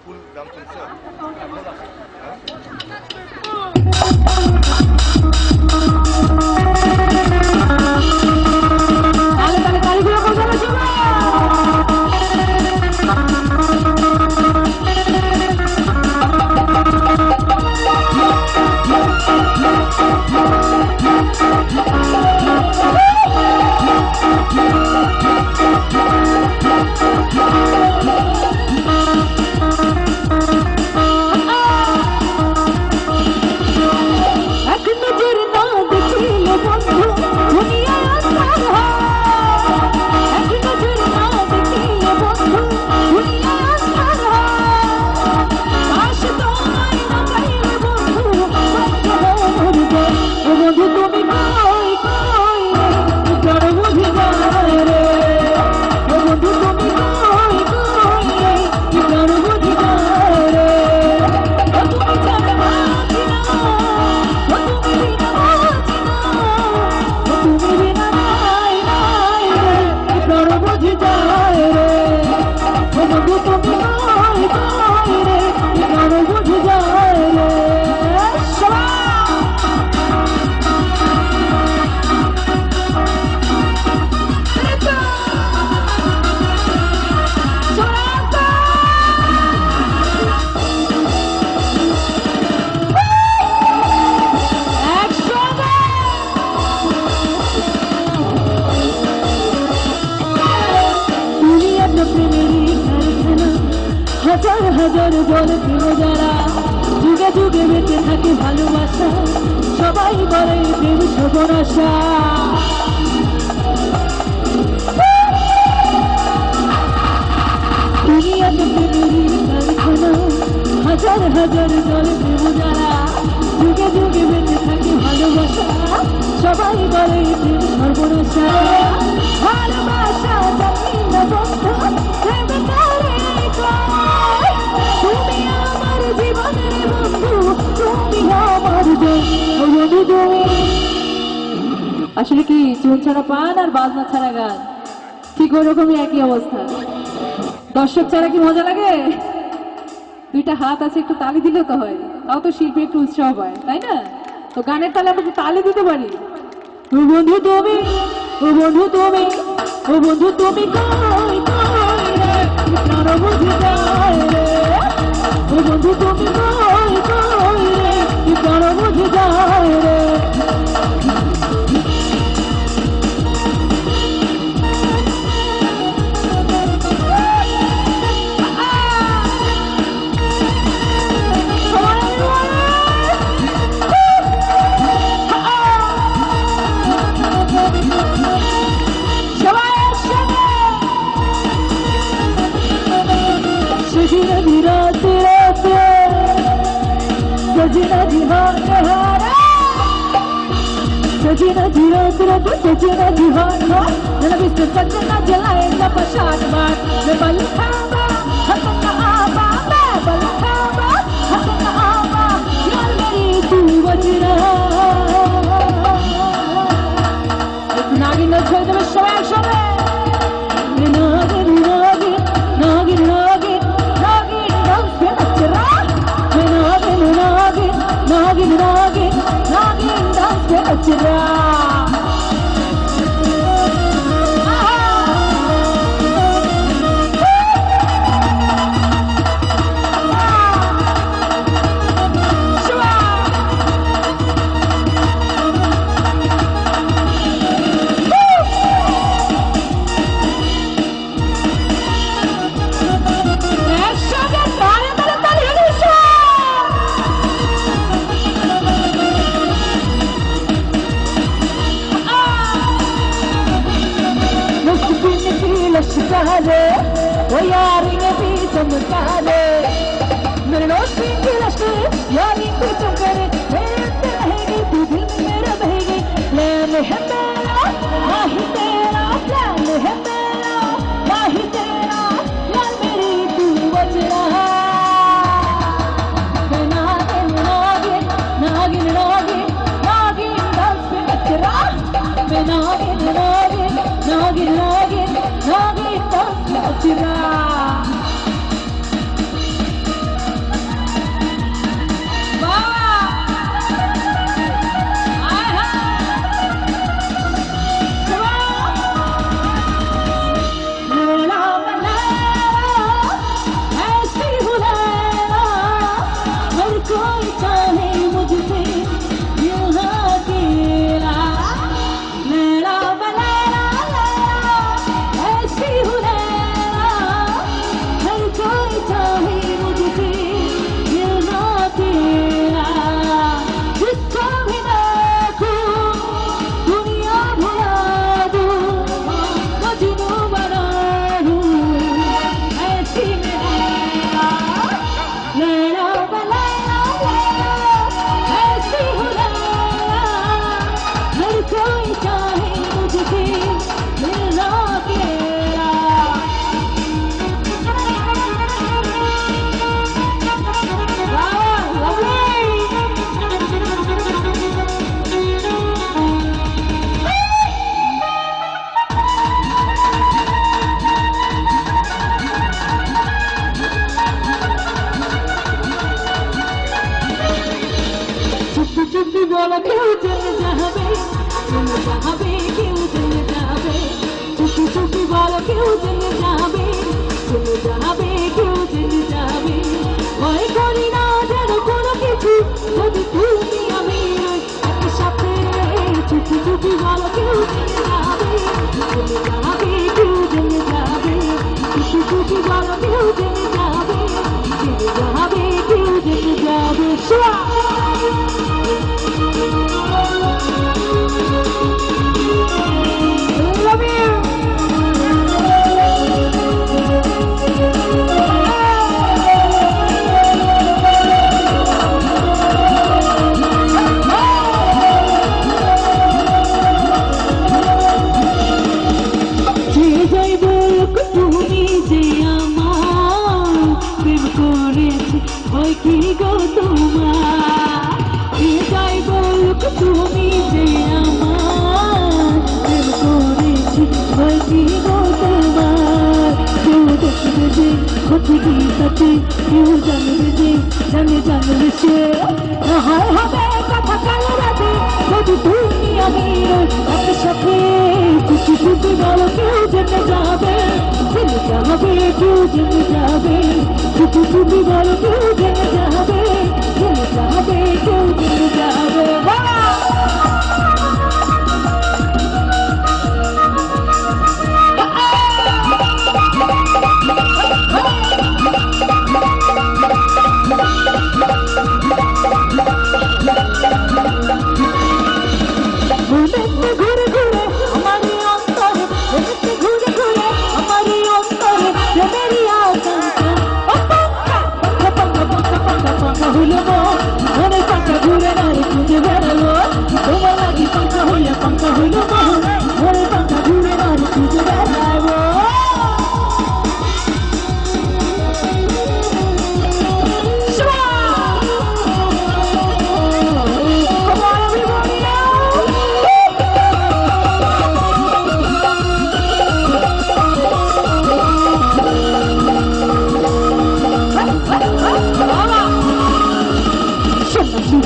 ফুল দাম চলছে হাজার বলে প্রেম যারা যুগে যুগে বেঁচে থাকে ভালোবাসা সবাই বলে প্রেম সর্বনাশা দুনিয়াতে প্রেমেরই কারখানা হাজার হাজার বলে প্রেম যারা যুগে যুগে বেঁচে থাকে ভালোবাসা সবাই বলে প্রেম সর্বনাশা ভালোবাসা জানি না বন্ধু প্রেম করে তুমি আমার জীবনের বন্ধু তুমি আমার বন্ধু আসলে কি চুন ছাড়া পান আর বাজনা ছাড়া গান ঠিক ওরকমই একই অবস্থা দর্শক ছাড়া কি মজা লাগে দুইটা হাত আছে একটু তালি দিলেও তো হয় তাও তো শিল্পী একটু উৎসাহ পায় তাই না তো গানের তালে আমরা তালি দিতে পারি ও বন্ধু তুমি ও বন্ধু তুমি ও বন্ধু তুমি কই কই রে প্রাণ বুঝে যায় রে ও বন্ধু তুমি কই কই রে প্রাণ বুঝে যায় রে सजना जी हार हारा सजना जी रात रात सजना जी हार हार जला बिस्तर सजना जलाए ना पशात बात मैं बल खावा हतना आवा मैं बल खावा हतना आवा यार मेरी तू वजना नागिन न छोड़ दे शवे शवे नागिन नागिन नागिन नागिन नागिन डांस पे नचरा नागिन नागिन नागिन नागिन नागिन डांस पे नचरा वो यारी ने भी चमकारे मेरे रोशनी की लश्कर यारी को चमकारे मेरे पे रहेगी तू दिल में मेरा बहेगी प्लान है मेरा माही तेरा प्लान है मेरा माही तेरा यार मेरी तू वजना नागिन नागिन नागिन नागिन नागिन डांस पे नचरा मैं नागिन नागिन নাগিন নাগিন নাগিন নাচরা बोलो क्यों चल जावे क्यों चल जावे चुपी चुपी बोलो क्यों चल जावे क्यों चल जावे ওই করি না যেন কোনো কিছু যদি তুমি আমি একসাথে চুপি চুপি বলো কেউ চলে যাবে কেউ চলে যাবে চুপি চুপি বলো কেউ চলে যাবে কেউ চলে যাবে Love you. ওই কি গো তোমার যাই বলুক তুমি যে আমার প্রেম করেছি ওই কি গো তোমার কেউ দেখবে যে ক্ষতি সাথে কেউ জানবে যে জানবে সে হয় হবে কথা কালো রাতে যদি তুমি আমি একসাথে চুপি চুপি বলো কেউ জেনে যাবে কেউ জেনে যাবে চুপি চুপি বলো কেউ জেনে যাবে কেউ জেনে যাবে ঘুরে ঘুরে আমার অন্তরে ঘুরে ঘুরে আমার অন্তরে প্রেমেরই আকাঙ্ক্ষা হইল মনে পাখা ঘুরে নারে খুঁজে বেড়ালো তোমার লাগি পাখা হইল মনে পাখা ঘুরে নারে খুঁজে বেড়াবো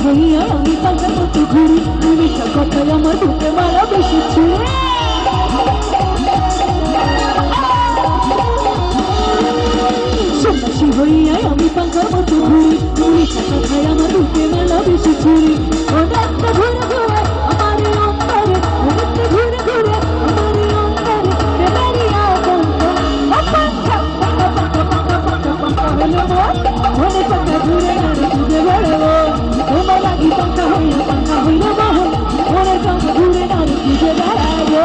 হইয়া আমি পাল্টা মতো ঘুরি তুমি কথায় আমার বুকে মারা বেশি ছিল সন্ন্যাসী হইয়া আমি পাল্টার মতো ঘুরি তুমি কথায় আমার বুকে মারা বেশি ছুরি অনেকটা ঘুরে ঘুরে আমার অন্তরে অনেকটা ঘুরে ঘুরে আমার অন্তরে প্রেমেরই আকাঙ্ক্ষা হলো মনে পাকা ঘুরে নারে খুঁজে বেড়াবো তোমার লাগি পাঙ্খা হইল বাহন মনে পাঙ্খা ঘুরে নারে খুঁজে বেড়াবো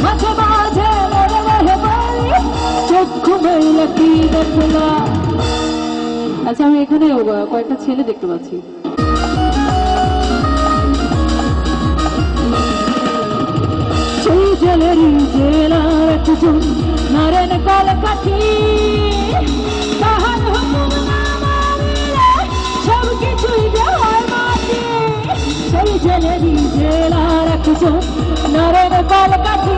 মাঝে মাঝে মনে রহে বলি খোলা। আচ্ছা, আমি এখানে কয়েকটা ছেলে দেখতে পাচ্ছি। সেই জেলেরই জেলার একজন নারেন কাল কাঠি, তাহার হুকুম না মানিলে সব কিছুই দেওয়ার মাটি। সেই জেলেরই জেলার একজন নারেন কাল কাঠি,